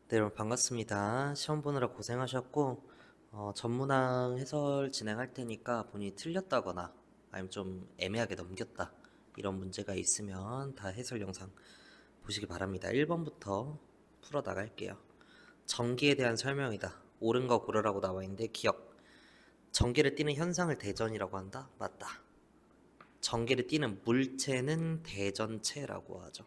네, 여러분 반갑습니다. 시험 보느라 고생하셨고 전문항 해설 진행할 테니까 본인이 틀렸다거나 아니면 좀 애매하게 넘겼다 이런 문제가 있으면 다 해설 영상 보시기 바랍니다. 1번부터 풀어 나갈게요. 전기에 대한 설명이다. 옳은 거 고르라고 나와 있는데 기억. 전기를 띠는 현상을 대전이라고 한다. 맞다. 전기를 띠는 물체는 대전체라고 하죠.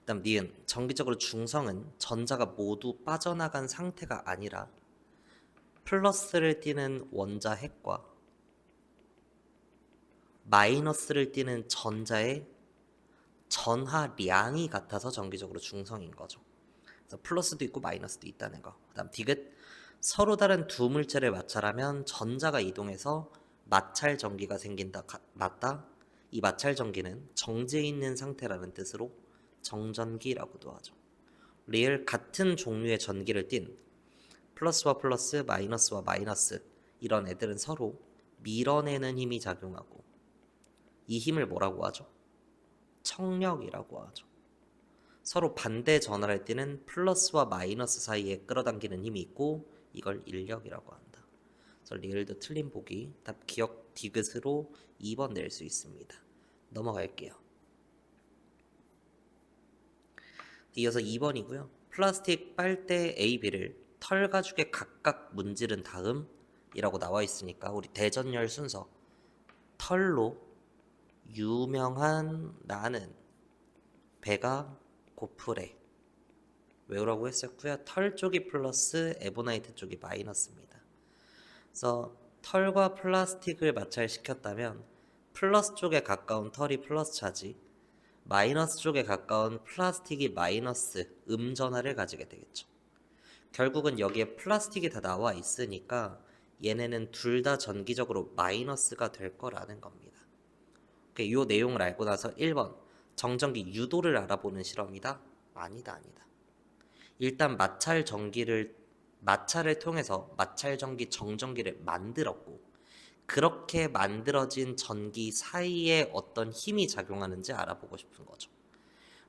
그다음 니은 정기적으로 중성은 전자가 모두 빠져나간 상태가 아니라 플러스를 띠는 원자핵과 마이너스를 띠는 전자의 전하량이 같아서 정기적으로 중성인 거죠. 그래서 플러스도 있고 마이너스도 있다는 거. 그다음 디귿 서로 다른 두 물체를 마찰하면 전자가 이동해서 마찰 전기가 생긴다. 맞다. 이 마찰 전기는 정지해 있는 상태라는 뜻으로 정전기라고도 하죠. 리을 같은 종류의 전기를 띤 플러스와 플러스, 마이너스와 마이너스 이런 애들은 서로 밀어내는 힘이 작용하고 이 힘을 뭐라고 하죠? 청력이라고 하죠. 서로 반대 전하를 띠는 플러스와 마이너스 사이에 끌어당기는 힘이 있고 이걸 인력이라고 한다. 그래서 리을도 틀린 보기 답 기억 디귿으로 2번 낼 수 있습니다. 넘어갈게요. 이어서 2번이고요. 플라스틱 빨대 A, B를 털 가죽에 각각 문지른 다음 이라고 나와 있으니까 우리 대전열 순서 털로 유명한 나는 배가 고프래 외우라고 했었고요. 털 쪽이 플러스 에보나이트 쪽이 마이너스입니다. 그래서 털과 플라스틱을 마찰시켰다면 플러스 쪽에 가까운 털이 플러스 차지 마이너스 쪽에 가까운 플라스틱이 마이너스 음전하를 가지게 되겠죠. 결국은 여기에 플라스틱이 다 나와 있으니까 얘네는 둘 다 전기적으로 마이너스가 될 거라는 겁니다. 이 내용을 알고 나서 1번 정전기 유도를 알아보는 실험이다? 아니다. 일단 마찰을 통해서 마찰전기 정전기를 만들었고 그렇게 만들어진 전기 사이에 어떤 힘이 작용하는지 알아보고 싶은 거죠.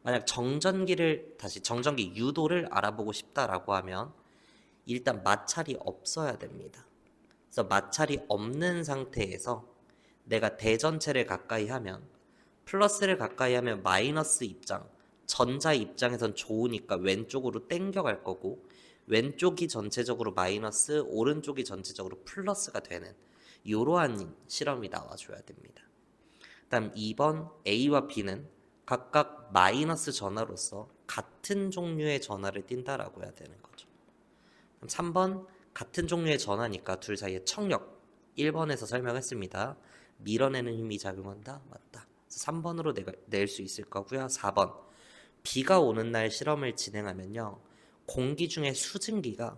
만약 정전기 유도를 알아보고 싶다라고 하면 일단 마찰이 없어야 됩니다. 그래서 마찰이 없는 상태에서 내가 대전체를 가까이 하면 플러스를 가까이 하면 마이너스 입장, 전자 입장에선 좋으니까 왼쪽으로 땡겨갈 거고 왼쪽이 전체적으로 마이너스, 오른쪽이 전체적으로 플러스가 되는 이러한 실험이 나와줘야 됩니다. 다음 2번 A와 B는 각각 마이너스 전하로서 같은 종류의 전하를 띈다라고 해야 되는 거죠. 3번 같은 종류의 전하니까 둘 사이에 청력 1번에서 설명했습니다. 밀어내는 힘이 작용한다? 맞다. 3번으로 낼 수 있을 거고요. 4번 비가 오는 날 실험을 진행하면요. 공기 중에 수증기가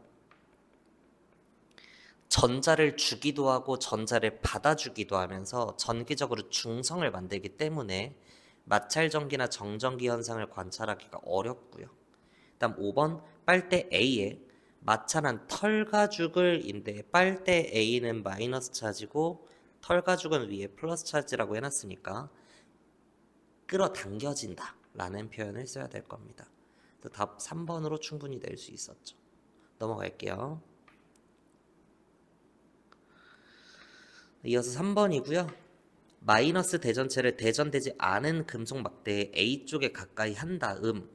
전자를 주기도 하고 전자를 받아주기도 하면서 전기적으로 중성을 만들기 때문에 마찰전기나 정전기 현상을 관찰하기가 어렵고요. 다음 5번 빨대 A에 마찰한 털가죽을 인데 빨대 A는 마이너스 차지고 털가죽은 위에 플러스 차지라고 해놨으니까 끌어당겨진다 라는 표현을 써야 될 겁니다. 답 3번으로 충분히 낼 수 있었죠. 넘어갈게요. 이어서 3번이고요. 마이너스 대전체를 대전되지 않은 금속 막대에 A쪽에 가까이 한 다음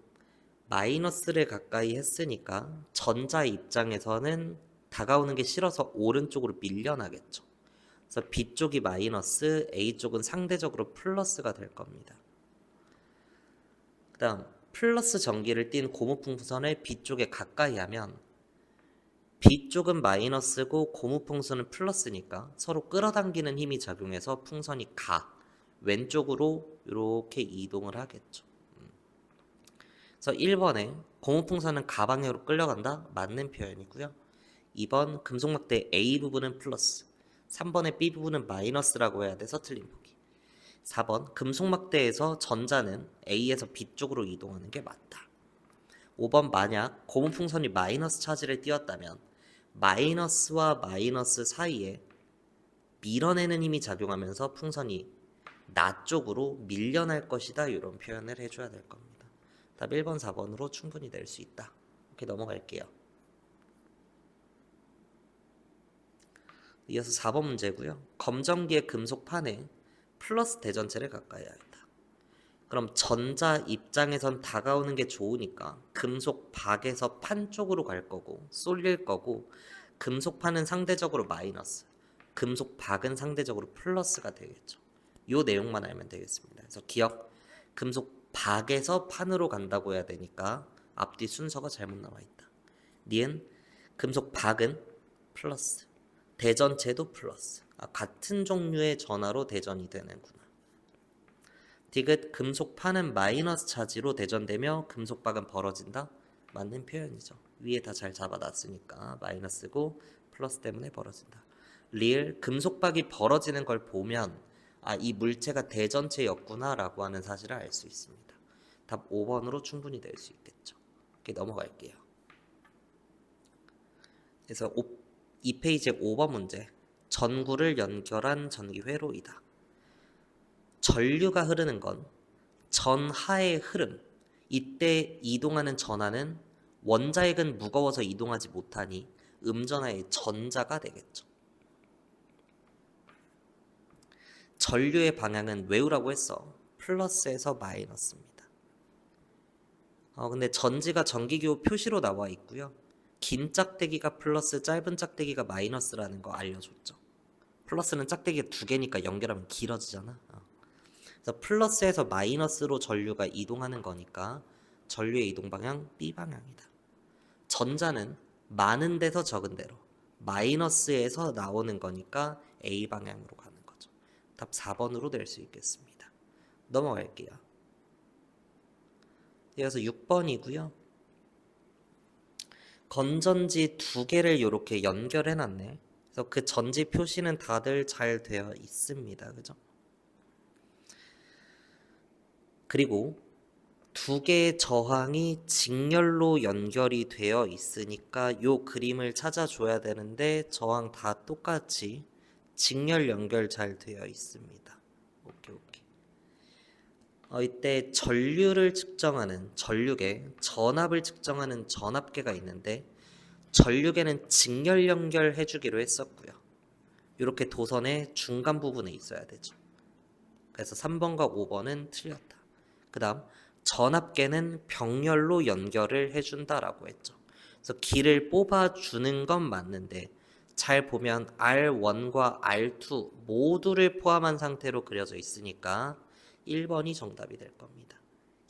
마이너스를 가까이 했으니까 전자 입장에서는 다가오는 게 싫어서 오른쪽으로 밀려나겠죠. 그래서 B쪽이 마이너스, A쪽은 상대적으로 플러스가 될 겁니다. 그 다음 플러스 전기를 띤 고무풍선을 B쪽에 가까이 하면 B쪽은 마이너스고 고무풍선은 플러스니까 서로 끌어당기는 힘이 작용해서 풍선이 왼쪽으로 이렇게 이동을 하겠죠. 그래서 1번에 고무풍선은 가방향으로 끌려간다? 맞는 표현이고요. 2번 금속막대 A 부분은 플러스, 3번의 B 부분은 마이너스라고 해야 돼서 틀린 보기. 4번 금속막대에서 전자는 A에서 B 쪽으로 이동하는 게 맞다. 5번 만약 고무풍선이 마이너스 차지를 띄었다면 마이너스와 마이너스 사이에 밀어내는 힘이 작용하면서 풍선이 나 쪽으로 밀려날 것이다 이런 표현을 해줘야 될 겁니다. 답 1번, 4번으로 충분히 낼 수 있다. 이렇게 넘어갈게요. 이어서 4번 문제고요. 검전기의 금속판에 플러스 대전체를 가까이 하였다. 그럼 전자 입장에선 다가오는 게 좋으니까 금속 박에서 판 쪽으로 갈 거고 쏠릴 거고, 금속판은 상대적으로 마이너스, 금속 박은 상대적으로 플러스가 되겠죠. 요 내용만 알면 되겠습니다. 그래서 기억, 금속 박에서 판으로 간다고 해야 되니까 앞뒤 순서가 잘못 나와 있다. 니은 금속 박은 플러스, 대전체도 플러스. 같은 종류의 전하로 대전이 되는구나. 디귿 금속판은 마이너스 차지로 대전되며 금속박은 벌어진다. 맞는 표현이죠. 위에 다 잘 잡아놨으니까 마이너스고 플러스 때문에 벌어진다. 리을 금속박이 벌어지는 걸 보면 이 물체가 대전체였구나 라고 하는 사실을 알 수 있습니다. 답 5번으로 충분히 낼 수 있겠죠. 이렇게 넘어갈게요. 그래서 2페이지의 5번 문제. 전구를 연결한 전기회로이다. 전류가 흐르는 건 전하의 흐름, 이때 이동하는 전하는 원자핵은 무거워서 이동하지 못하니 음전하의 전자가 되겠죠. 전류의 방향은 외우라고 했어. 플러스에서 마이너스입니다. 근데 전지가 전기기호 표시로 나와 있고요. 긴 짝대기가 플러스, 짧은 짝대기가 마이너스라는 거 알려줬죠. 플러스는 짝대기가 2개니까 연결하면 길어지잖아. 그래서 플러스에서 마이너스로 전류가 이동하는 거니까 전류의 이동 방향 B방향이다. 전자는 많은 데서 적은 데로 마이너스에서 나오는 거니까 A방향으로 가는 거죠. 답 4번으로 낼 수 있겠습니다. 넘어갈게요. 이어서 6번이고요. 건전지 2개를 이렇게 연결해 놨네. 그래서 그 전지 표시는 다들 잘 되어 있습니다. 그죠? 그리고 2개의 저항이 직렬로 연결이 되어 있으니까 요 그림을 찾아줘야 되는데 저항 다 똑같이 직렬 연결 잘 되어 있습니다. 오케이. 이때 전류를 측정하는 전류계, 전압을 측정하는 전압계가 있는데 전류계는 직렬 연결해 주기로 했었고요. 이렇게 도선의 중간 부분에 있어야 되죠. 그래서 3번과 5번은 틀렸다. 그 다음 전압계는 병렬로 연결을 해준다라고 했죠. 그래서 길을 뽑아주는 건 맞는데 잘 보면 R1과 R2 모두를 포함한 상태로 그려져 있으니까 1번이 정답이 될 겁니다.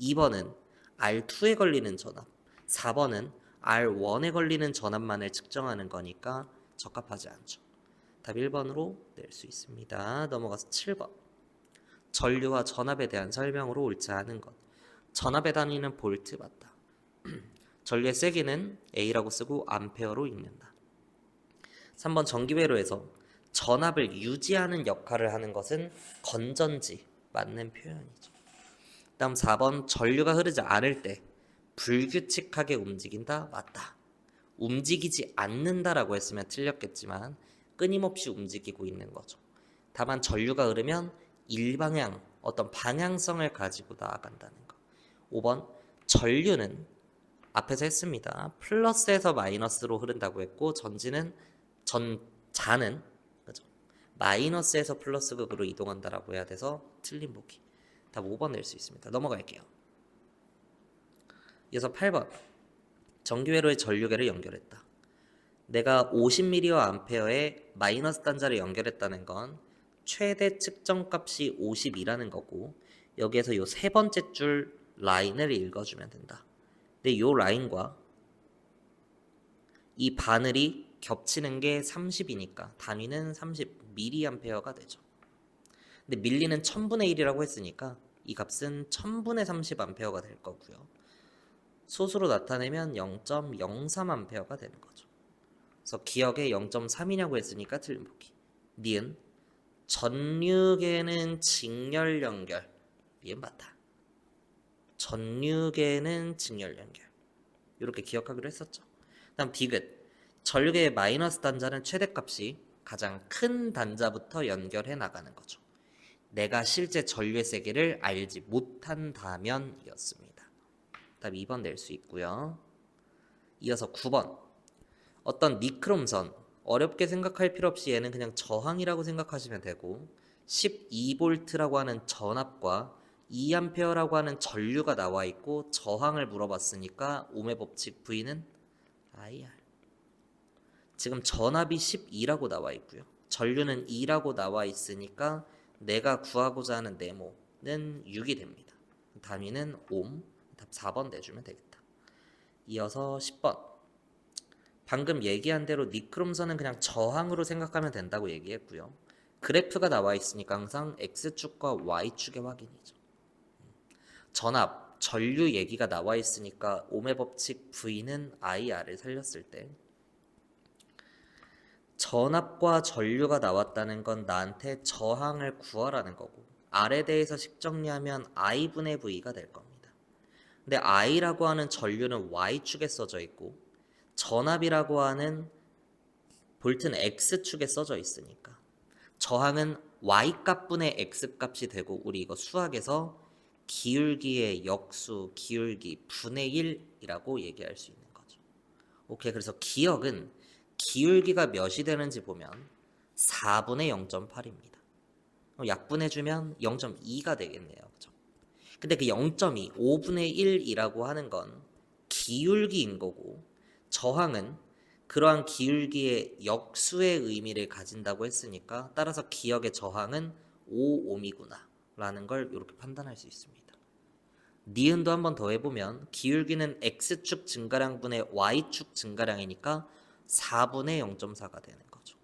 2번은 R2에 걸리는 전압, 4번은 R1에 걸리는 전압만을 측정하는 거니까 적합하지 않죠. 답 1번으로 낼 수 있습니다. 넘어가서 7번. 전류와 전압에 대한 설명으로 옳지 않은 것. 전압의 단위는 볼트 맞다. 전류의 세기는 A라고 쓰고 암페어로 읽는다. 3번 전기회로에서 전압을 유지하는 역할을 하는 것은 건전지, 맞는 표현이죠. 다음 4번 전류가 흐르지 않을 때 불규칙하게 움직인다, 맞다. 움직이지 않는다라고 했으면 틀렸겠지만 끊임없이 움직이고 있는 거죠. 다만 전류가 흐르면 일방향, 어떤 방향성을 가지고 나아간다는 거. 5번 전류는 앞에서 했습니다. 플러스에서 마이너스로 흐른다고 했고 전자는 그죠? 마이너스에서 플러스 극으로 이동한다라고 해야 돼서 틀린 보기. 답 5번 낼 수 있습니다. 넘어갈게요. 이어서 8번 전기회로의 전류계를 연결했다. 내가 50mA의 마이너스 단자를 연결했다는 건 최대 측정값이 50이라는 거고 여기에서 요 세 번째 줄 라인을 읽어주면 된다. 근데 요 라인과 이 바늘이 겹치는 게 30이니까 단위는 30mA가 되죠. 근데 밀리는 1000분의 1이라고 했으니까 이 값은 1000분의 30A가 될 거고요. 소수로 나타내면 0.03A가 되는 거죠. 그래서 기억에 0.3이냐고 했으니까 틀린 보기. 니은 전류계는 직렬 연결. 니은 맞다. 전류계는 직렬 연결. 이렇게 기억하기로 했었죠. 다음 디귿. 전류계의 마이너스 단자는 최대값이 가장 큰 단자부터 연결해 나가는 거죠. 내가 실제 전류의 세기를 알지 못한다면 이었습니다. 답 2번 낼 수 있고요. 이어서 9번. 어떤 니크롬선, 어렵게 생각할 필요 없이 얘는 그냥 저항이라고 생각하시면 되고 12V라고 하는 전압과 2A라고 하는 전류가 나와 있고 저항을 물어봤으니까 ohm의 법칙 V는 IR. 지금 전압이 12라고 나와 있고요. 전류는 2라고 나와 있으니까 내가 구하고자 하는 네모는 6이 됩니다. 단위는 ohm. 답 4번 내주면 되겠다. 이어서 10번. 방금 얘기한 대로 니크롬선은 그냥 저항으로 생각하면 된다고 얘기했고요. 그래프가 나와 있으니까 항상 X축과 Y축의 확인이죠. 전압, 전류 얘기가 나와 있으니까 ohm의 법칙 V는 IR을 살렸을 때 전압과 전류가 나왔다는 건 나한테 저항을 구하라는 거고 R에 대해서 식 정리하면 I분의 V가 될 겁니다. 근데 I라고 하는 전류는 Y축에 써져 있고 전압이라고 하는 볼트는 X축에 써져 있으니까 저항은 Y값분의 X값이 되고 우리 이거 수학에서 기울기의 역수, 기울기 분의 1이라고 얘기할 수 있는 거죠. 오케이, 그래서 기억은 기울기가 몇이 되는지 보면 4분의 0.8입니다. 약분해주면 0.2가 되겠네요. 그죠? 근데 그 0.2, 5분의 1이라고 하는 건 기울기인 거고 저항은 그러한 기울기의 역수의 의미를 가진다고 했으니까 따라서 기억의 저항은 5옴이구나 라는 걸 이렇게 판단할 수 있습니다. 니은도 한 번 더 해보면 기울기는 X축 증가량분의 Y축 증가량이니까 4분의 0.4가 되는 거죠.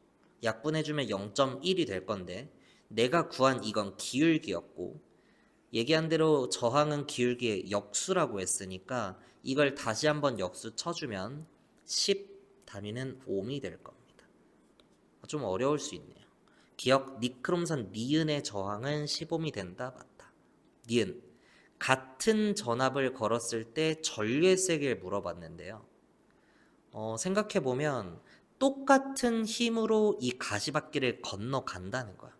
약분해주면 0.1이 될 건데 내가 구한 이건 기울기였고 얘기한 대로 저항은 기울기의 역수라고 했으니까 이걸 다시 한번 역수 쳐주면 10 단위는 옴이 될 겁니다. 좀 어려울 수 있네요. 기억 니크롬선 니은의 저항은 10옴이 된다 맞다. 니은 같은 전압을 걸었을 때 전류의 세기를 물어봤는데요. 생각해보면 똑같은 힘으로 이 가시밭길을 건너간다는 거야.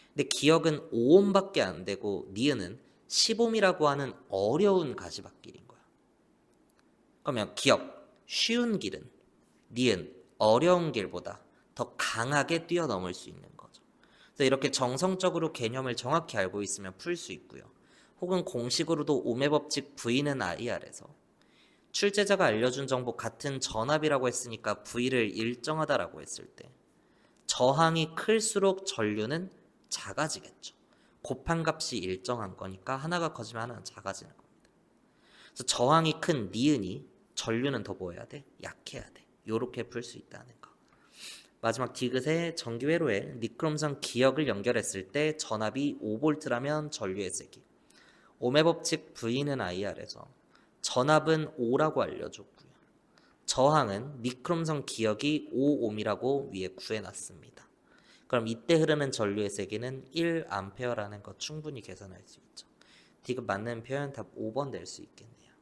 근데 기억은 5옴밖에 안 되고 니은은 10옴이라고 하는 어려운 가시밭길인 거야. 그러면 기억 쉬운 길은 니은 어려운 길보다 더 강하게 뛰어넘을 수 있는 거죠. 그래서 이렇게 정성적으로 개념을 정확히 알고 있으면 풀 수 있고요. 혹은 공식으로도 ohm의 법칙 V는 IR에서 출제자가 알려준 정보 같은 전압이라고 했으니까 V를 일정하다라고 했을 때 저항이 클수록 전류는 작아지겠죠. 곱한 값이 일정한 거니까 하나가 커지면 하나는 작아지는 겁니다. 그래서 저항이 큰 니은이 전류는 더 뭐 해야 돼? 약해야 돼. 요렇게 풀 수 있다는 거. 마지막 디귿의 전기회로에 니크롬선 기역을 연결했을 때 전압이 5V라면 전류의 세기. ohm의 법칙 V는 IR에서 전압은 5라고 알려줬고요. 저항은 니크롬선 기역이 5ohm이라고 위에 구해놨습니다. 그럼 이때 흐르는 전류의 세기는 1A라는 거 충분히 계산할 수 있죠. 디귿 맞는 표현 답 5번 낼 수 있겠네요.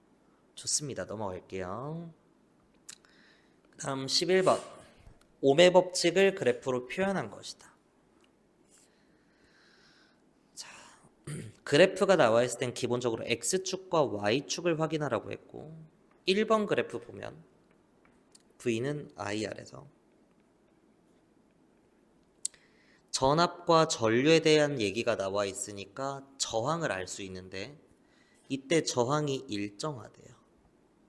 좋습니다. 넘어갈게요. 다음 11번. ohm의 법칙을 그래프로 표현한 것이다. 자, 그래프가 나와 있을 땐 기본적으로 X축과 Y축을 확인하라고 했고 1번 그래프 보면 V는 IR에서 전압과 전류에 대한 얘기가 나와 있으니까 저항을 알 수 있는데 이때 저항이 일정하대요.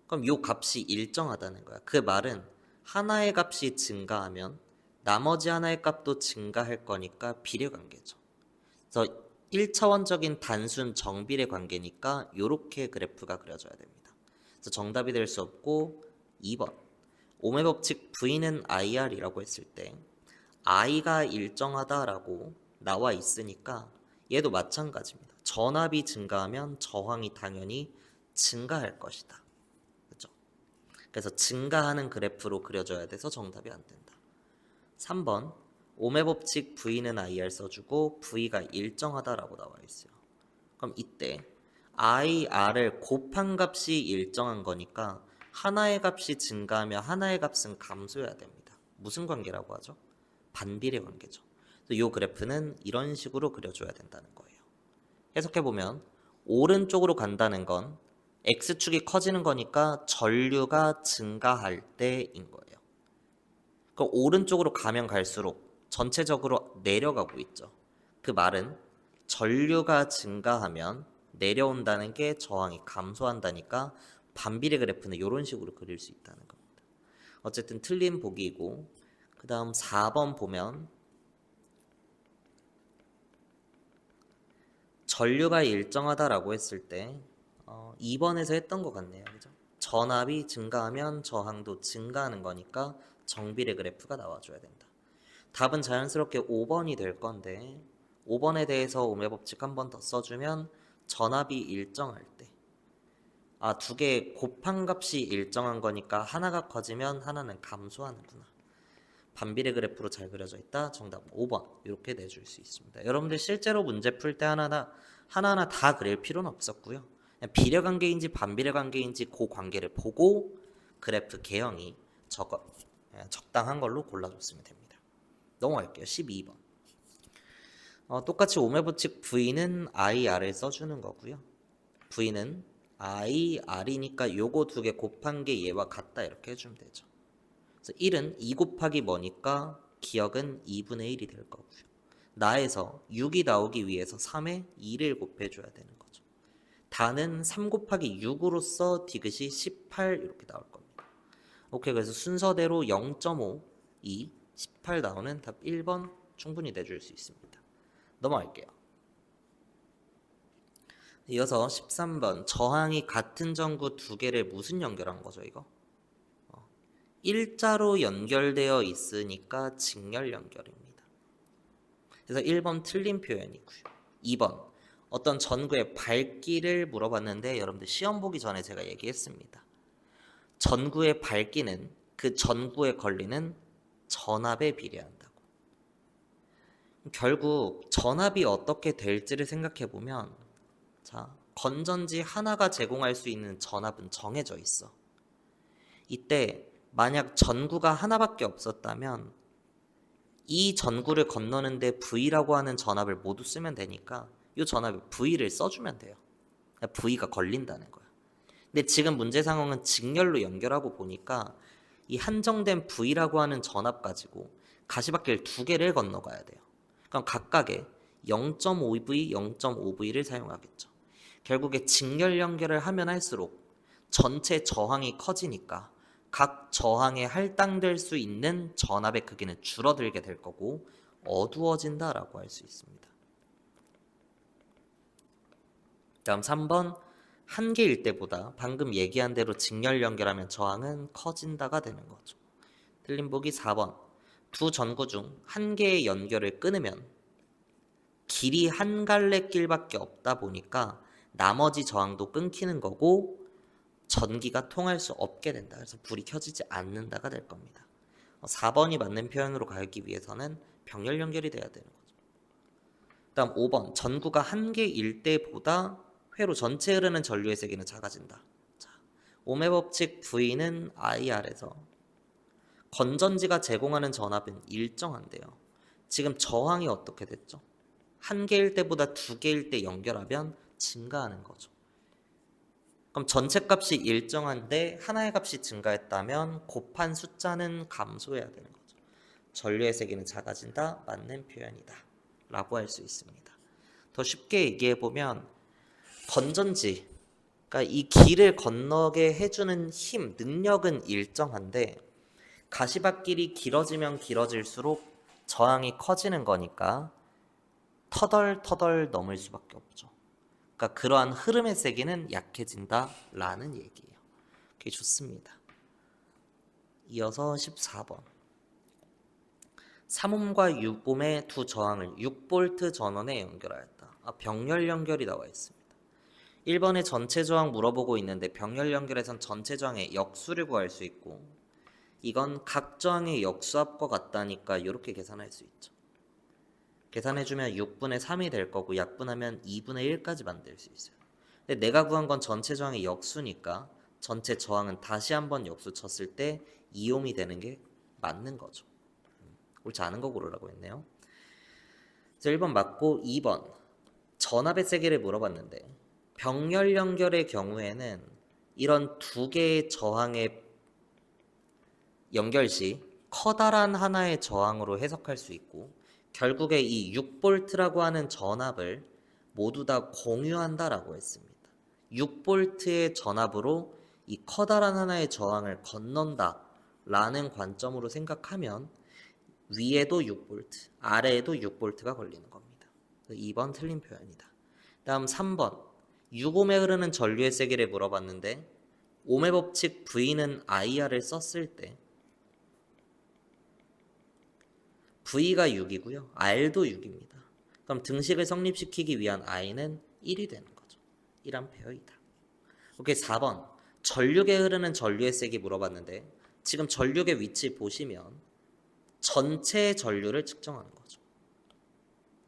그럼 요 값이 일정하다는 거야. 그 말은 하나의 값이 증가하면 나머지 하나의 값도 증가할 거니까 비례관계죠. 그래서 1차원적인 단순 정비례 관계니까 이렇게 그래프가 그려져야 됩니다. 그래서 정답이 될 수 없고 2번 ohm의 법칙 V는 IR이라고 했을 때 I가 일정하다라고 나와 있으니까 얘도 마찬가지입니다. 전압이 증가하면 저항이 당연히 증가할 것이다. 그렇죠? 그래서 증가하는 그래프로 그려져야 돼서 정답이 안 된다. 3번 ohm의 법칙 V는 IR 써주고 V가 일정하다라고 나와 있어요. 그럼 이때 IR을 곱한 값이 일정한 거니까 하나의 값이 증가하면 하나의 값은 감소해야 됩니다. 무슨 관계라고 하죠? 반비례 관계죠. 이 그래프는 이런 식으로 그려줘야 된다는 거예요. 해석해보면 오른쪽으로 간다는 건 X축이 커지는 거니까 전류가 증가할 때인 거예요. 그럼 오른쪽으로 가면 갈수록 전체적으로 내려가고 있죠. 그 말은 전류가 증가하면 내려온다는 게 저항이 감소한다니까 반비례 그래프는 이런 식으로 그릴 수 있다는 겁니다. 어쨌든 틀린 보기이고, 그 다음 4번 보면 전류가 일정하다라고 했을 때 2번에서 했던 것 같네요. 그죠? 전압이 증가하면 저항도 증가하는 거니까 정비례 그래프가 나와줘야 된다. 답은 자연스럽게 5번이 될 건데 5번에 대해서 오매 법칙 한 번 더 써주면 전압이 일정할 때 두 개의 곱한 값이 일정한 거니까 하나가 커지면 하나는 감소하는구나. 반비례 그래프로 잘 그려져 있다. 정답 5번 이렇게 내줄 수 있습니다. 여러분들 실제로 문제 풀 때 하나하나 다 그릴 필요는 없었고요. 그냥 비례 관계인지 반비례 관계인지 그 관계를 보고 그래프 개형이 적당한 걸로 골라줬으면 됩니다. 넘어갈게요. 12번. 똑같이 오매 법칙 V는 IR을 써주는 거고요. V는 IR이니까 요거 두 개 곱한 게 얘와 같다 이렇게 해주면 되죠. 그래서 1은 2 곱하기 뭐니까 기억은 2분의 1이 될 거고요. 나에서 6이 나오기 위해서 3에 2를 곱해줘야 되는 거죠. 다는 3 곱하기 6으로서 디귿이 18 이렇게 나올 겁니다. 오케이, 그래서 순서대로 0.5, 2, 18 나오는 답 1번 충분히 내줄 수 있습니다. 넘어갈게요. 이어서 13번 저항이 같은 전구 두 개를 무슨 연결한 거죠 이거? 일자로 연결되어 있으니까 직렬 연결입니다. 그래서 1번 틀린 표현이고요. 2번 어떤 전구의 밝기를 물어봤는데 여러분들 시험 보기 전에 제가 얘기했습니다. 전구의 밝기는 그 전구에 걸리는 전압에 비례한다고. 결국 전압이 어떻게 될지를 생각해 보면 자, 건전지 하나가 제공할 수 있는 전압은 정해져 있어. 이때 만약 전구가 하나밖에 없었다면 이 전구를 건너는데 V라고 하는 전압을 모두 쓰면 되니까 이 전압에 V를 써주면 돼요. V가 걸린다는 거야. 근데 지금 문제 상황은 직렬로 연결하고 보니까 이 한정된 V라고 하는 전압 가지고 가시밭길 두 개를 건너가야 돼요. 그럼 각각의 0.5V, 0.5V를 사용하겠죠. 결국에 직렬 연결을 하면 할수록 전체 저항이 커지니까 각 저항에 할당될 수 있는 전압의 크기는 줄어들게 될 거고 어두워진다라고 할 수 있습니다. 다음 3번 한 개일 때보다 방금 얘기한 대로 직렬 연결하면 저항은 커진다가 되는 거죠. 틀린 보기 4번 두 전구 중 한 개의 연결을 끊으면 길이 한 갈래 길밖에 없다 보니까 나머지 저항도 끊기는 거고 전기가 통할 수 없게 된다. 그래서 불이 켜지지 않는다가 될 겁니다. 4번이 맞는 표현으로 가기 위해서는 병렬 연결이 돼야 되는 거죠. 다음 5번 전구가 한 개일 때보다 회로 전체 흐르는 전류의 세기는 작아진다. 자, 오매 법칙 V는 IR에서 건전지가 제공하는 전압은 일정한데요. 지금 저항이 어떻게 됐죠? 한 개일 때보다 두 개일 때 연결하면 증가하는 거죠. 그럼 전체 값이 일정한데 하나의 값이 증가했다면 곱한 숫자는 감소해야 되는 거죠. 전류의 세기는 작아진다. 맞는 표현이다. 라고 할 수 있습니다. 더 쉽게 얘기해 보면 건전지, 그러니까 이 길을 건너게 해주는 힘, 능력은 일정한데 가시밭길이 길어지면 길어질수록 저항이 커지는 거니까 터덜터덜 넘을 수밖에 없죠. 그러니까 그러한 흐름의 세기는 약해진다라는 얘기예요. 그게 좋습니다. 이어서 14번. 3옴과 6옴의 두 저항을 6V 전원에 연결하였다. 병렬 연결이 나와 있습니다. 1번에 전체 저항 물어보고 있는데 병렬 연결에선 전체 저항의 역수를 구할 수 있고 이건 각 저항의 역수합과 같다니까 이렇게 계산할 수 있죠. 계산해주면 6분의 3이 될 거고 약분하면 2분의 1까지 만들 수 있어요. 근데 내가 구한 건 전체 저항의 역수니까 전체 저항은 다시 한번 역수 쳤을 때 2옴이 되는 게 맞는 거죠. 옳지 않은 거 고르라고 했네요. 그래서 1번 맞고 2번 전압의 세기를 물어봤는데 병렬 연결의 경우에는 이런 두 개의 저항의 연결 시 커다란 하나의 저항으로 해석할 수 있고 결국에 이 6볼트라고 하는 전압을 모두 다 공유한다라고 했습니다. 6볼트의 전압으로 이 커다란 하나의 저항을 건넌다 라는 관점으로 생각하면 위에도 6볼트, 아래에도 6볼트가 걸리는 겁니다. 2번 틀린 표현이다. 다음 3번 6옴에 흐르는 전류의 세기를 물어봤는데 옴의 법칙 V는 IR을 썼을 때 V가 6이고요. R도 6입니다. 그럼 등식을 성립시키기 위한 I는 1이 되는 거죠. 1A이다. 오케이, 4번. 전류에 흐르는 전류의 세기 물어봤는데 지금 전류의 위치 보시면 전체 전류를 측정하는 거죠.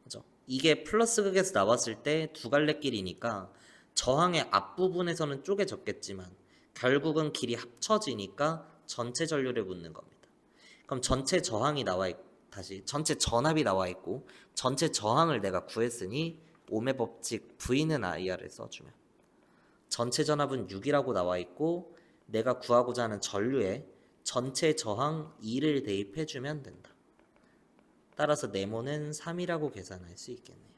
그죠? 이게 플러스 극에서 나왔을 때 두 갈래 길이니까 저항의 앞부분에서는 쪼개졌겠지만 결국은 길이 합쳐지니까 전체 전류를 묻는 겁니다. 그럼 전체 저항이 나와 다시 전체 전압이 나와 있고 전체 저항을 내가 구했으니 옴의 법칙 V는 IR을 써주면 전체 전압은 6이라고 나와 있고 내가 구하고자 하는 전류에 전체 저항 2를 대입해주면 된다. 따라서 네모는 3이라고 계산할 수 있겠네요.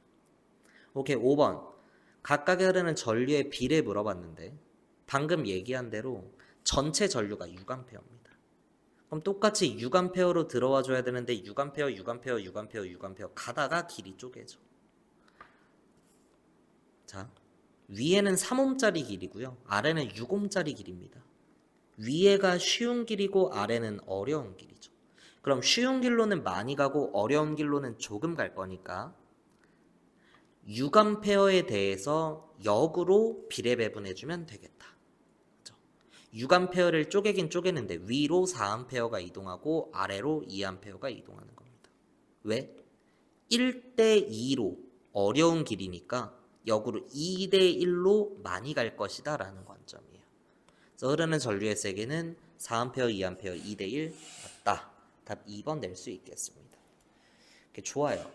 오케이, 5번. 각각에 흐르는 전류의 비례 물어봤는데 방금 얘기한 대로 전체 전류가 6A입니다. 그럼 똑같이 6A로 들어와 줘야 되는데 6A, 6A, 6A, 6A 가다가 길이 쪼개져. 자, 위에는 3옴짜리 길이고요. 아래는 6옴짜리 길입니다. 위에가 쉬운 길이고 아래는 어려운 길이죠. 그럼 쉬운 길로는 많이 가고 어려운 길로는 조금 갈 거니까 6A에 대해서 역으로 비례 배분해주면 되겠다. 6A를 쪼개긴 쪼개는데 위로 4A가 이동하고 아래로 2A가 이동하는 겁니다. 왜? 1대2로 어려운 길이니까 역으로 2대1로 많이 갈 것이다 라는 관점이에요. 그래서 흐르는 전류의 세기는 4A, 2A, 2대1 맞다. 답 2번 낼 수 있겠습니다. 좋아요.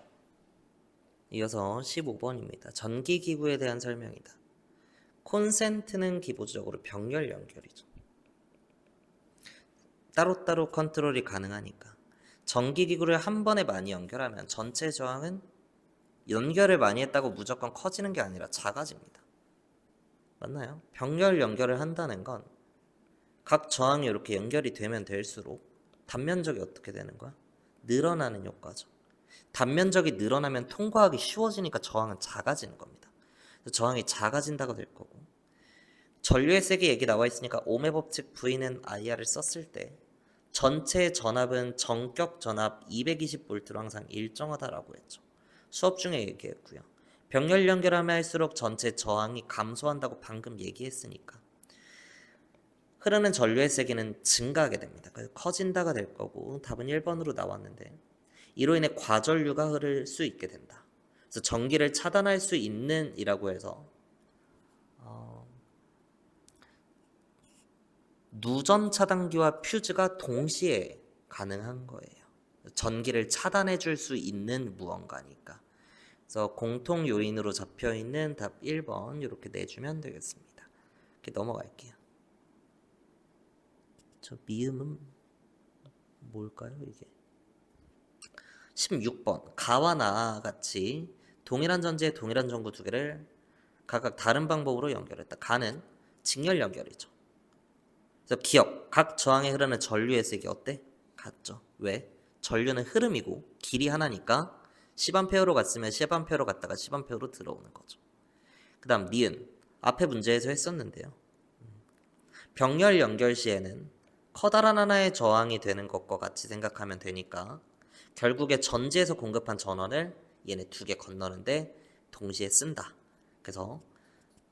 이어서 15번입니다. 전기기구에 대한 설명이다. 콘센트는 기본적으로 병렬 연결이죠. 따로따로 컨트롤이 가능하니까 전기기구를 한 번에 많이 연결하면 전체 저항은 연결을 많이 했다고 무조건 커지는 게 아니라 작아집니다. 맞나요? 병렬 연결을 한다는 건 각 저항이 이렇게 연결이 되면 될수록 단면적이 어떻게 되는 거야? 늘어나는 효과죠. 단면적이 늘어나면 통과하기 쉬워지니까 저항은 작아지는 겁니다. 저항이 작아진다고 될 거고 전류의 세기 얘기 나와 있으니까 옴의 법칙 V는 IR을 썼을 때 전체 전압은 전격 전압 220V로 항상 일정하다라고 했죠. 수업 중에 얘기했고요. 병렬 연결하면 할수록 전체 저항이 감소한다고 방금 얘기했으니까 흐르는 전류의 세기는 증가하게 됩니다. 그래서 커진다가 될 거고 답은 1번으로 나왔는데 이로 인해 과전류가 흐를 수 있게 된다. 그래서 전기를 차단할 수 있는 이라고 해서 누전 차단기와 퓨즈가 동시에 가능한 거예요. 전기를 차단해 줄 수 있는 무언가니까. 그래서 공통 요인으로 잡혀 있는 답 1번 이렇게 내주면 되겠습니다. 이렇게 넘어갈게요. 저 미음은 뭘까요, 이게? 16번. 가와 나 같이 동일한 전지에 동일한 전구 두 개를 각각 다른 방법으로 연결했다. 가는 직렬 연결이죠. 그래서 기억, 각 저항에 흐르는 전류의 색이 어때? 같죠. 왜? 전류는 흐름이고 길이 하나니까 10A로 갔으면 10A로 갔다가 10A로 들어오는 거죠. 그 다음 니은, 앞에 문제에서 했었는데요. 병렬 연결 시에는 커다란 하나의 저항이 되는 것과 같이 생각하면 되니까 결국에 전지에서 공급한 전원을 얘네 두 개 건너는데 동시에 쓴다. 그래서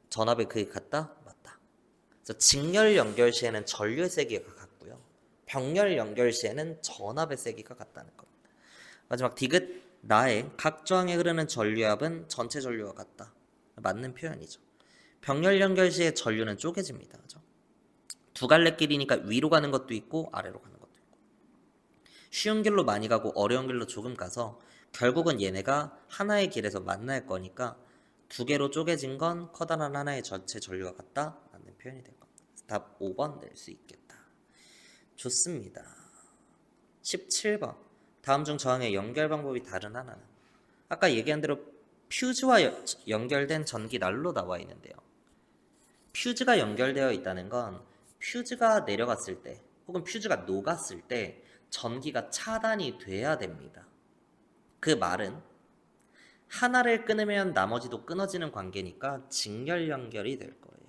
전압의 크기 같다? 맞다. 그래서 직렬 연결 시에는 전류의 세기가 같고요. 병렬 연결 시에는 전압의 세기가 같다는 겁니다. 마지막 디귿, 나의 각 저항에 흐르는 전류압은 전체 전류와 같다. 맞는 표현이죠. 병렬 연결 시에 전류는 쪼개집니다. 그죠? 두 갈래 길이니까 위로 가는 것도 있고 아래로 가는 것도 있고 쉬운 길로 많이 가고 어려운 길로 조금 가서 결국은 얘네가 하나의 길에서 만날 거니까 두 개로 쪼개진 건 커다란 하나의 전체 전류와 같다. 라는 표현이 될 겁니다. 답 5번 낼 수 있겠다. 좋습니다. 17번. 다음 중 저항의 연결 방법이 다른 하나는? 아까 얘기한 대로 퓨즈와 연결된 전기 난로 나와 있는데요. 퓨즈가 연결되어 있다는 건 퓨즈가 내려갔을 때 혹은 퓨즈가 녹았을 때 전기가 차단이 돼야 됩니다. 그 말은 하나를 끊으면 나머지도 끊어지는 관계니까 직렬 연결이 될 거예요.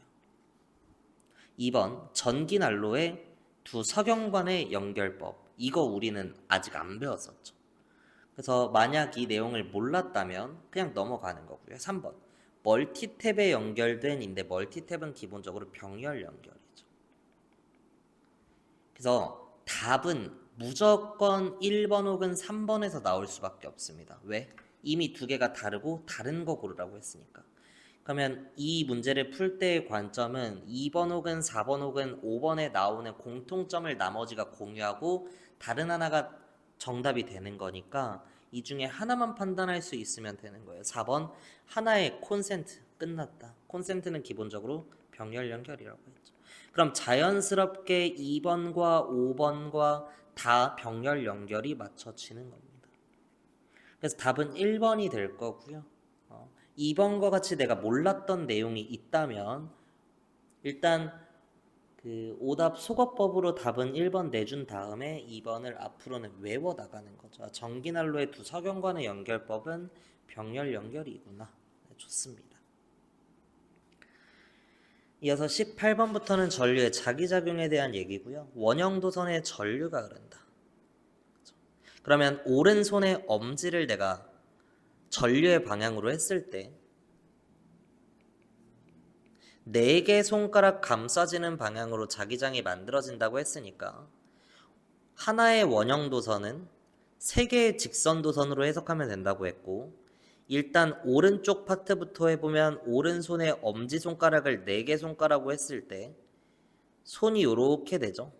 2번 전기 난로의 두 석영관의 연결법. 이거 우리는 아직 안 배웠었죠. 그래서 만약 이 내용을 몰랐다면 그냥 넘어가는 거고요. 3번 멀티탭에 연결된인데 멀티탭은 기본적으로 병렬 연결이죠. 그래서 답은 무조건 1번 혹은 3번에서 나올 수밖에 없습니다. 왜? 이미 두 개가 다르고 다른 거 고르라고 했으니까. 그러면 이 문제를 풀 때의 관점은 2번 혹은 4번 혹은 5번에 나오는 공통점을 나머지가 공유하고 다른 하나가 정답이 되는 거니까 이 중에 하나만 판단할 수 있으면 되는 거예요. 4번 하나의 콘센트 끝났다. 콘센트는 기본적으로 병렬 연결이라고 했죠. 그럼 자연스럽게 2번과 5번과 다 병렬 연결이 맞춰지는 겁니다. 그래서 답은 1번이 될 거고요. 2번과 같이 내가 몰랐던 내용이 있다면 일단 그 오답 속어법으로 답은 1번 내준 다음에 2번을 앞으로는 외워 나가는 거죠. 전기난로의 두 석영관의 연결법은 병렬 연결이구나. 네, 좋습니다. 이어서 18번부터는 전류의 자기작용에 대한 얘기고요. 원형도선에 전류가 흐른다. 그러면 오른손의 엄지를 내가 전류의 방향으로 했을 때 4개 손가락 감싸지는 방향으로 자기장이 만들어진다고 했으니까 하나의 원형도선은 3개의 직선도선으로 해석하면 된다고 했고 일단 오른쪽 파트부터 해보면 오른손의 엄지손가락을 4개 손가락으로 했을 때 손이 이렇게 되죠.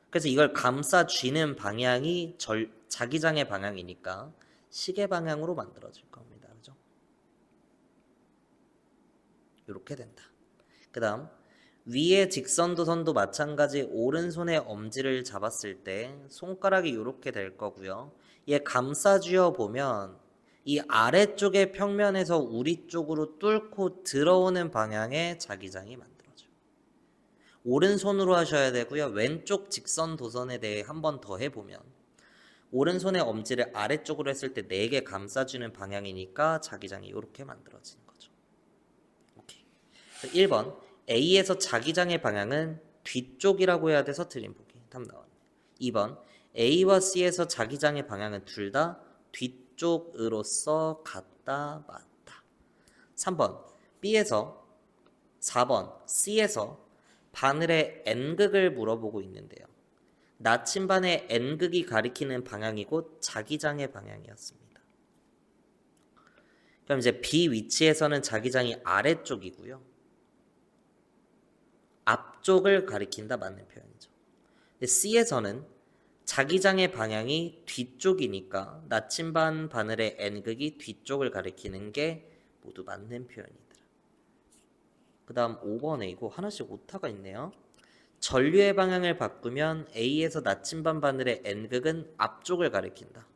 그래서 이걸 감싸 쥐는 방향이 자기장의 방향이니까 시계 방향으로 만들어질 겁니다. 그죠? 이렇게 된다. 그 다음 위의 직선도선도 마찬가지 오른손의 엄지를 잡았을 때 손가락이 이렇게 될 거고요. 얘 감싸 쥐어 보면 이 아래쪽의 평면에서 우리 쪽으로 뚫고 들어오는 방향의 자기장이 만들어져요. 오른손으로 하셔야 되고요. 왼쪽 직선도선에 대해 한 번 더 해보면 오른손의 엄지를 아래쪽으로 했을 때 4개 감싸주는 방향이니까 자기장이 이렇게 만들어지는 거죠. 오케이. 1번 A에서 자기장의 방향은 뒤쪽이라고 해야 돼서 틀린 보기. 답 나왔네요. 2번 A와 C에서 자기장의 방향은 둘 다 뒤쪽으로서 같다 맞다. 3번 B에서 4번 C에서 바늘의 N극을 물어보고 있는데요. 나침반의 N극이 가리키는 방향이 곧 자기장의 방향이었습니다. 그럼 이제 B 위치에서는 자기장이 아래쪽이고요. 앞쪽을 가리킨다 맞는 표현이죠. 근데 C에서는 자기장의 방향이 뒤쪽이니까 나침반 바늘의 N극이 뒤쪽을 가리키는 게 모두 맞는 표현이더라. 그 다음 5번에 이거 하나씩 오타가 있네요. 전류의 방향을 바꾸면 A에서 나침반 바늘의 N극은 앞쪽을 가리킨다.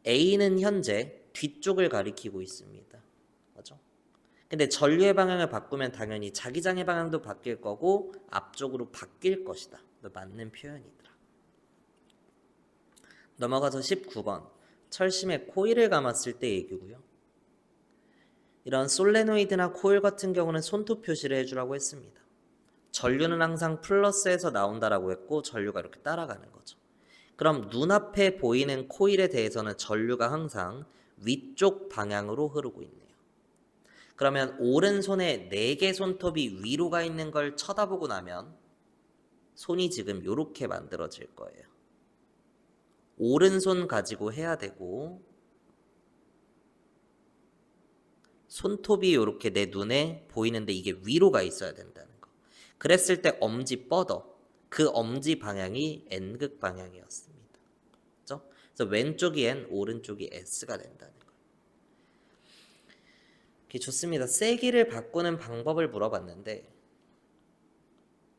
A는 현재 뒤쪽을 가리키고 있습니다. 맞죠? 근데 전류의 방향을 바꾸면 당연히 자기장의 방향도 바뀔 거고 앞쪽으로 바뀔 것이다. 맞는 표현이더라. 넘어가서 19번. 철심에 코일을 감았을 때 얘기고요. 이런 솔레노이드나 코일 같은 경우는 손톱 표시를 해주라고 했습니다. 전류는 항상 플러스에서 나온다라고 했고 전류가 이렇게 따라가는 거죠. 그럼 눈앞에 보이는 코일에 대해서는 전류가 항상 위쪽 방향으로 흐르고 있네요. 그러면 오른손에 4개 손톱이 위로 가 있는 걸 쳐다보고 나면 손이 지금 이렇게 만들어질 거예요. 오른손 가지고 해야 되고 손톱이 이렇게 내 눈에 보이는데 이게 위로 가 있어야 된다는 거. 그랬을 때 엄지 뻗어. 그 엄지 방향이 N극 방향이었습니다. 그렇죠? 그래서 왼쪽이 N, 오른쪽이 S가 된다는 거예요. 좋습니다. 세기를 바꾸는 방법을 물어봤는데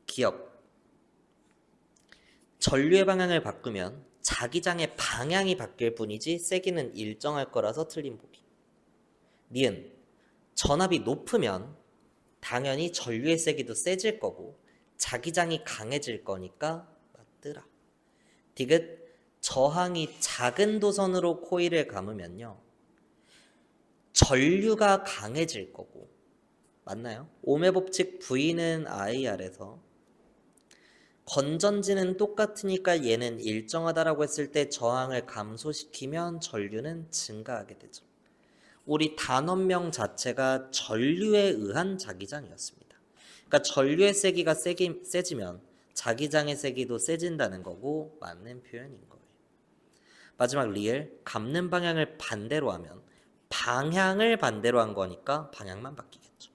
기억. 전류의 방향을 바꾸면 자기장의 방향이 바뀔 뿐이지 세기는 일정할 거라서 틀린 보기. 니은. 전압이 높으면 당연히 전류의 세기도 세질 거고 자기장이 강해질 거니까 맞더라. 디귿. 저항이 작은 도선으로 코일을 감으면요 전류가 강해질 거고 맞나요? ohm의 법칙 V는 IR에서 건전지는 똑같으니까 얘는 일정하다라고 했을 때 저항을 감소시키면 전류는 증가하게 되죠. 우리 단원명 자체가 전류에 의한 자기장이었습니다. 그러니까 전류의 세기가 세지면 자기장의 세기도 세진다는 거고 맞는 표현인 거예요. 마지막 리을. 감는 방향을 반대로 하면 방향을 반대로 한 거니까 방향만 바뀌겠죠.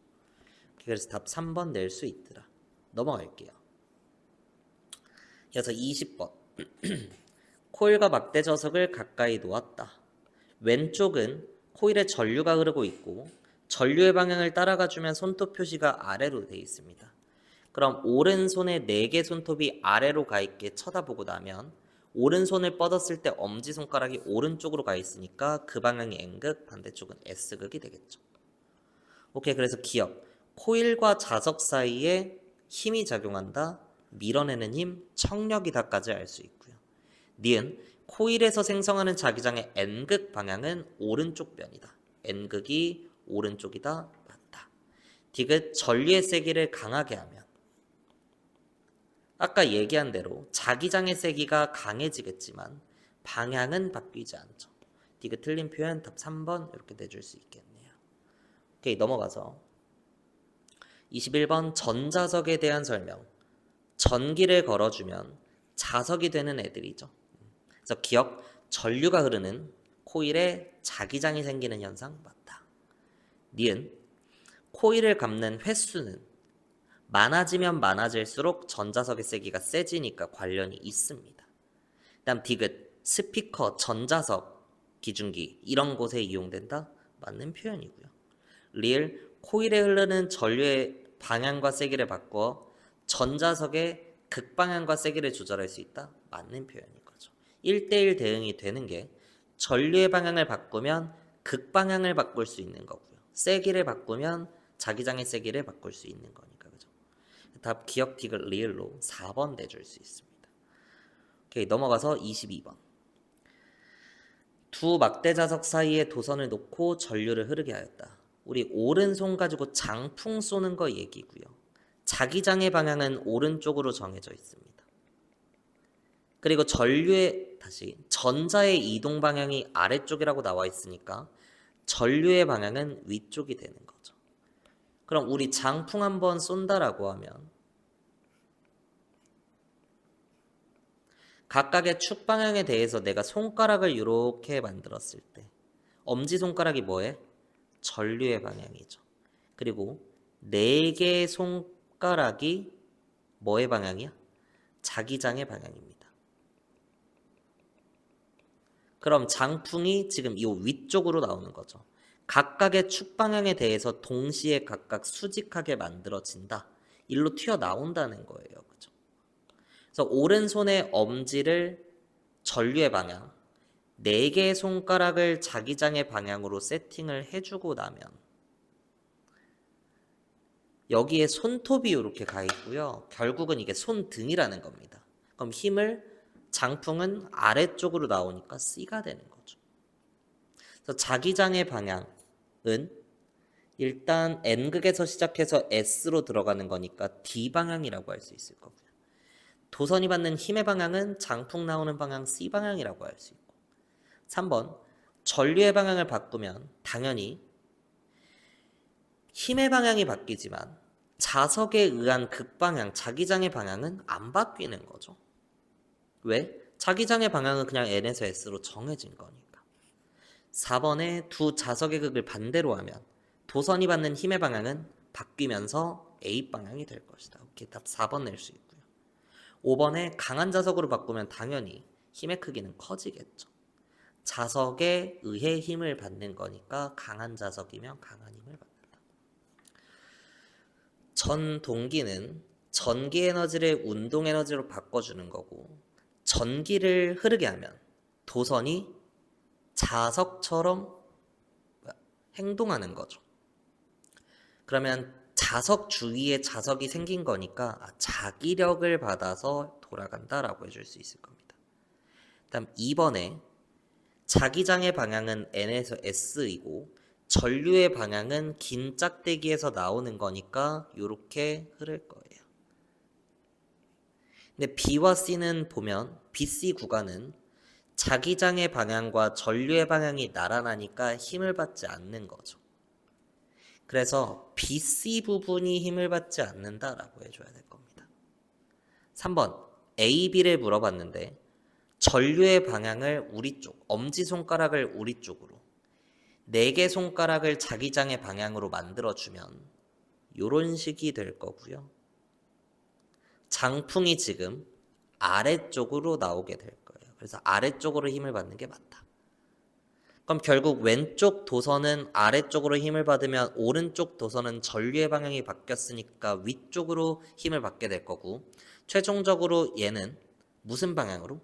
그래서 답 3번 낼 수 있더라. 넘어갈게요. 이어서 20번. 코일과 막대 저석을 가까이 놓았다. 왼쪽은 코일에 전류가 흐르고 있고 전류의 방향을 따라가 주면 손톱 표시가 아래로 되어 있습니다. 그럼 오른손의 4개 손톱이 아래로 가 있게 쳐다보고 나면 오른손을 뻗었을 때 엄지손가락이 오른쪽으로 가 있으니까 그 방향이 N극, 반대쪽은 S극이 되겠죠. 오케이, 그래서 기억. 코일과 자석 사이에 힘이 작용한다. 밀어내는 힘, 청력이다까지 알 수 있고요. 니은. 코일에서 생성하는 자기장의 N극 방향은 오른쪽 변이다. N극이 오른쪽이다. 맞다. 디귿. 전류의 세기를 강하게 하면 아까 얘기한 대로 자기장의 세기가 강해지겠지만 방향은 바뀌지 않죠. 디귿 틀린 표현 답 3번 이렇게 내줄 수 있겠네요. 오케이, 넘어가서 21번 전자석에 대한 설명. 전기를 걸어주면 자석이 되는 애들이죠. 그래서 기억. 전류가 흐르는 코일에 자기장이 생기는 현상 맞다. 니은. 코일을 감는 횟수는 많아지면 많아질수록 전자석의 세기가 세지니까 관련이 있습니다. 다음 디귿. 스피커, 전자석, 기중기 이런 곳에 이용된다. 맞는 표현이고요. 리을. 코일에 흐르는 전류의 방향과 세기를 바꿔 전자석의 극방향과 세기를 조절할 수 있다. 맞는 표현인 거죠. 1대1 대응이 되는 게 전류의 방향을 바꾸면 극방향을 바꿀 수 있는 거고요. 세기를 바꾸면 자기장의 세기를 바꿀 수 있는 거니까. 그죠? 답 기억 디귿 리을로 4번 내줄 수 있습니다. 오케이, 넘어가서 22번. 두 막대 자석 사이에 도선을 놓고 전류를 흐르게 하였다. 우리 오른손 가지고 장풍 쏘는 거 얘기고요. 자기장의 방향은 오른쪽으로 정해져 있습니다. 그리고 전자의 이동 방향이 아래쪽이라고 나와 있으니까 전류의 방향은 위쪽이 되는 거죠. 그럼 우리 장풍 한번 쏜다라고 하면 각각의 축 방향에 대해서 내가 손가락을 이렇게 만들었을 때 엄지손가락이 뭐해? 전류의 방향이죠. 그리고 4개의 손가락이 뭐의 방향이야? 자기장의 방향입니다. 그럼 장풍이 지금 이 위쪽으로 나오는 거죠. 각각의 축 방향에 대해서 동시에 각각 수직하게 만들어진다. 일로 튀어나온다는 거예요. 그죠? 그래서 오른손의 엄지를 전류의 방향, 4개의 손가락을 자기장의 방향으로 세팅을 해주고 나면 여기에 손톱이 이렇게 가 있고요. 결국은 이게 손등이라는 겁니다. 그럼 힘을 장풍은 아래쪽으로 나오니까 C가 되는 거죠. 그래서 자기장의 방향은 일단 N극에서 시작해서 S로 들어가는 거니까 D 방향이라고 할 수 있을 거고요. 도선이 받는 힘의 방향은 장풍 나오는 방향 C 방향이라고 할 수 있고 3번 전류의 방향을 바꾸면 당연히 힘의 방향이 바뀌지만 자석에 의한 극방향, 자기장의 방향은 안 바뀌는 거죠. 왜? 자기장의 방향은 그냥 N에서 S로 정해진 거니까. 4번에 두 자석의 극을 반대로 하면 도선이 받는 힘의 방향은 바뀌면서 A 방향이 될 것이다. 오케이, 답 4번 낼 수 있고요. 5번에 강한 자석으로 바꾸면 당연히 힘의 크기는 커지겠죠. 자석에 의해 힘을 받는 거니까 강한 자석이면 강한 힘을 받는다. 전동기는 전기 에너지를 운동 에너지로 바꿔주는 거고, 전기를 흐르게 하면 도선이 자석처럼 행동하는 거죠. 그러면 자석 주위에 자석이 생긴 거니까 자기력을 받아서 돌아간다라고 해줄 수 있을 겁니다. 다음 2번에 자기장의 방향은 N에서 S이고 전류의 방향은 긴 짝대기에서 나오는 거니까 이렇게 흐를 거예요. 근데 B와 C는 보면 BC 구간은 자기장의 방향과 전류의 방향이 나란하니까 힘을 받지 않는 거죠. 그래서 BC 부분이 힘을 받지 않는다라고 해줘야 될 겁니다. 3번 A, B를 물어봤는데 전류의 방향을 우리 쪽, 엄지손가락을 우리 쪽으로 4개 손가락을 자기장의 방향으로 만들어주면 이런 식이 될 거고요. 장풍이 지금 아래쪽으로 나오게 될 거예요. 그래서 아래쪽으로 힘을 받는 게 맞다. 그럼 결국 왼쪽 도선은 아래쪽으로 힘을 받으면 오른쪽 도선은 전류의 방향이 바뀌었으니까 위쪽으로 힘을 받게 될 거고, 최종적으로 얘는 무슨 방향으로?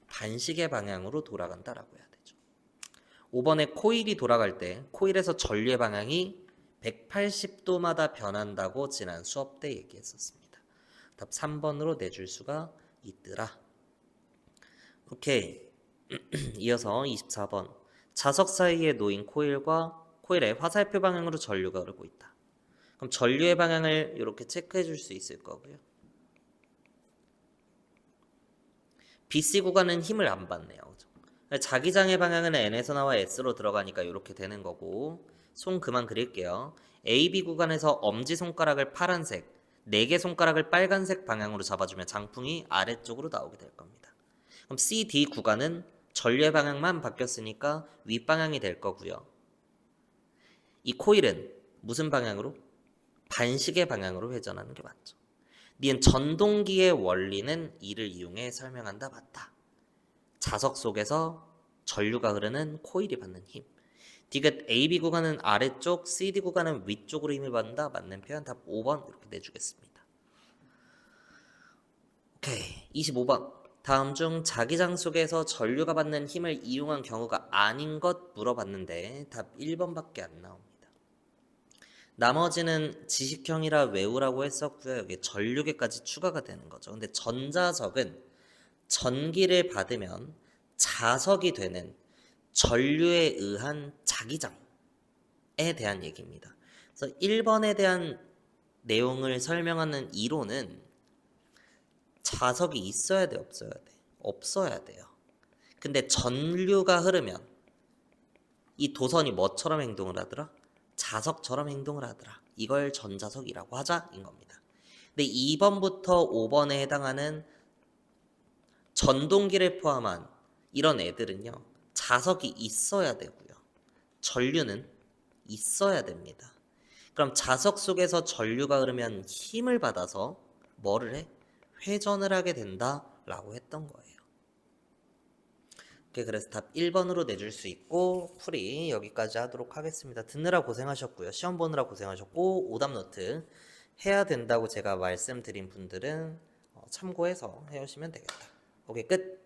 반시계 방향으로 돌아간다라고 해야 되죠. 5번에 코일이 돌아갈 때 코일에서 전류의 방향이 180도마다 변한다고 지난 수업 때 얘기했었습니다. 답 3번으로 내줄 수가 있더라. 오케이. 이어서 24번. 자석 사이에 놓인 코일과 코일의 화살표 방향으로 전류가 흐르고 있다. 그럼 전류의 방향을 이렇게 체크해 줄 수 있을 거고요. BC 구간은 힘을 안 받네요. 자기장의 방향은 N에서 나와 S로 들어가니까 이렇게 되는 거고, 손 그만 그릴게요. AB 구간에서 엄지손가락을 파란색, 4개 손가락을 빨간색 방향으로 잡아주면 장풍이 아래쪽으로 나오게 될 겁니다. 그럼 CD 구간은 전류의 방향만 바뀌었으니까 윗방향이 될 거고요. 이 코일은 무슨 방향으로? 반시계 방향으로 회전하는 게 맞죠. 니은 전동기의 원리는 이를 이용해 설명한다. 맞다. 자석 속에서 전류가 흐르는 코일이 받는 힘. 디귿 AB 구간은 아래쪽, CD 구간은 위쪽으로 힘을 받는다. 맞는 표현 답 5번 이렇게 내주겠습니다. 오케이. 25번. 다음 중 자기장 속에서 전류가 받는 힘을 이용한 경우가 아닌 것 물어봤는데 답 1번밖에 안 나옵니다. 나머지는 지식형이라 외우라고 했었고요. 여기 전류계까지 추가가 되는 거죠. 근데 전자석은 전기를 받으면 자석이 되는 전류에 의한 자기장에 대한 얘기입니다. 그래서 1번에 대한 내용을 설명하는 이론은 자석이 있어야 돼, 없어야 돼? 없어야 돼요. 근데 전류가 흐르면 이 도선이 뭐처럼 행동을 하더라? 자석처럼 행동을 하더라. 이걸 전자석이라고 하자인 겁니다. 근데 2번부터 5번에 해당하는 전동기를 포함한 이런 애들은요, 자석이 있어야 되고요. 전류는 있어야 됩니다. 그럼 자석 속에서 전류가 흐르면 힘을 받아서 뭐를 해? 회전을 하게 된다라고 했던 거예요. 그래서 답 1번으로 내줄 수 있고 풀이 여기까지 하도록 하겠습니다. 듣느라 고생하셨고요. 시험 보느라 고생하셨고 오답 노트 해야 된다고 제가 말씀드린 분들은 참고해서 해오시면 되겠다. 오케이, 끝.